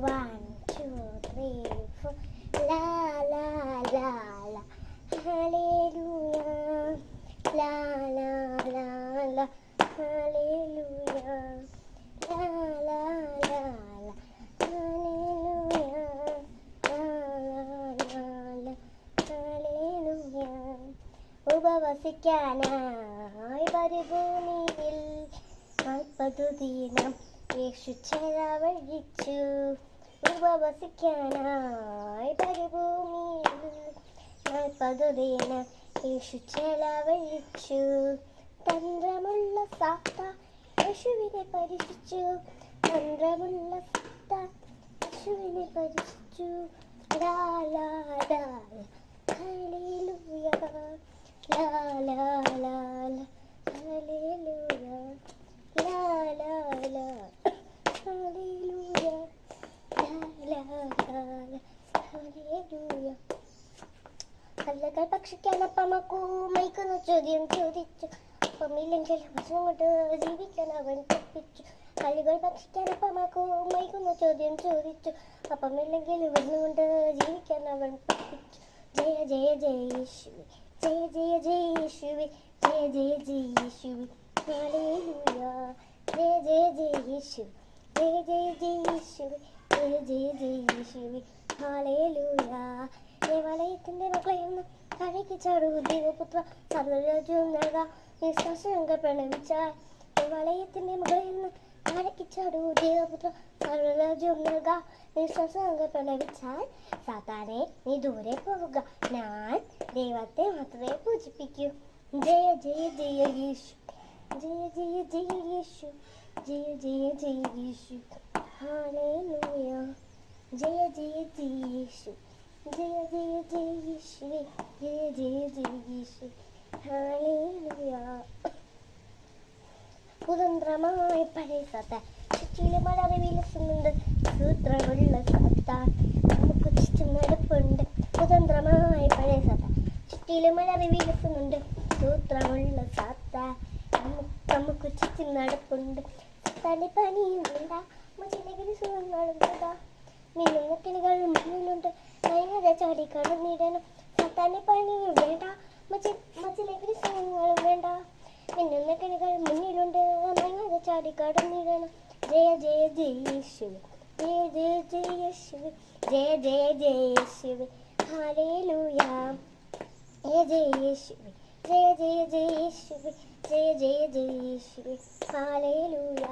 1, 2, 3, 4. La la la la. Hallelujah. La la la la. Hallelujah. La la la la. Hallelujah. La la la la. Hallelujah. ഉപവസിക്കാനായി മരുഭൂമിയിൽ 40 ദിനം യേശു ചെലവഴിച്ചു. ഉപവസിക്കാനായി മരുഭൂമിയിൽ 40 ദിനം യേശു ചെലവഴിച്ചു. തന്ത്രമുള്ള സാത്താൻ യേശുവിനെ പരീക്ഷിച്ചു. തന്ത്രമുള്ള സാത്താൻ യേശുവിനെ പരീക്ഷിച്ചു. ലാ ലാ ലാ hallelujah. La la la la, hallelujah. La la la, hallelujah. La la la la, hallelujah. കല്ലുകൾ ഭക്ഷിക്കാനപ്പമക്കൂ മൈക്കുന്ന ചോദ്യം ചോദിച്ചു. അപ്പമില്ലെങ്കിൽ ഭക്ഷണം കൊണ്ട് ജീവിക്കാൻ അവൻ പഠിപ്പിച്ചു. കല്ലുകൾ ഭക്ഷിക്കാനപ്പമക്കൂ മൈക്കുന്ന ചോദ്യം ചോദിച്ചു. അപ്പമില്ലെങ്കിൽ ഭക്ഷണം കൊണ്ട് ജീവിക്കാൻ അവൻ പഠിപ്പിച്ചു. ജയ ജയ ജയ യേശുവേ, ജയ ജയ ജയ യേശുവേ, ജയ ജയ ജയ യേശുവേ, ഹല്ലേലൂയ. ജയ ജയ ജയ യേശുവേ, ജയ ജയ ജയ യേശുവേ, ജയ ജയ ജയ യേശുവേ, ഹല്ലേലൂയ. ദേവാലയത്തിന്റെ മക്കളെയൊന്നും താഴേക്ക് ചാടൂ ദൈവപുത്ര, സർവ്വരാജ്യവും നൽകാം നിഷ്കർഷങ്ങൾ പ്രണമിച്ചാൽ. ദേവാലയത്തിന്റെ മക്കളെയൊന്നും താഴേക്ക് ചാടൂ ദൈവപുത്ര, സർവ്വരാജ്യവും നൽകാം നിഷ്കർഷങ്ങൾ പ്രണമിച്ചാൽ. സാത്താനെ നീ ദൂരെ പോവുക, ഞാൻ ദൈവത്തെ മാത്രമേ പൂജിപ്പിക്കൂ. ജയ ജയ ജയ യേശു, ജയ ജയ ജയ യേശു, ജയ ജയ ജയ യേശു, ഹല്ലേലൂയ. ജയ ജയ ജയ യേശു, ജയ ജയ ജയ യേശുവേ, ജയ ജയ ജയ യേശു, ഹല്ലേലൂയ. കുതന്ത്രമായി പഴയ സാത്താൻ ചുറ്റിലും മലറി വിലസുന്നുണ്ട്. സൂത്രമുള്ള സാത്താൻ നമുക്ക് ചുറ്റും നടപ്പുണ്ട്. കുതന്ത്രമായി പഴയ സാത്താൻ ചുറ്റിലും മലറി വിലസുന്നുണ്ട്. സൂത്രമുള്ള സാത്താൻ നമുക്ക് ചുറ്റും നടപ്പുണ്ട്. സാത്താന്റെ പനിയും വേണ്ട, മച്ചിലെങ്കിലും സുഖങ്ങളും വേണ്ട. മിന്നുന്ന കിളികളും മുന്നിലുണ്ട്, ഭയങ്കര ചാടി കടന്നിടണം. സാത്താന്റെ പനിയും വേണ്ട, മച്ചിലെങ്കിലും സുഖങ്ങളും വേണ്ട. മിന്നുന്ന കിളികൾ മുന്നിലുണ്ട്, ഭയങ്കര ചാടി കടന്നിടണം. ജയ ജയ ജയ യേശുവേ, ജയ ജയ ജയ യേശുവേ, ജയ ജയ ജയ യേശുവേ, ഹല്ലേലൂയ. ജയ ജയ യേശുവേ, ജയ ജയ ജയ യേശുവേ, ജയ ജയ ജയ യേശുവേ, ഹല്ലേലൂയ.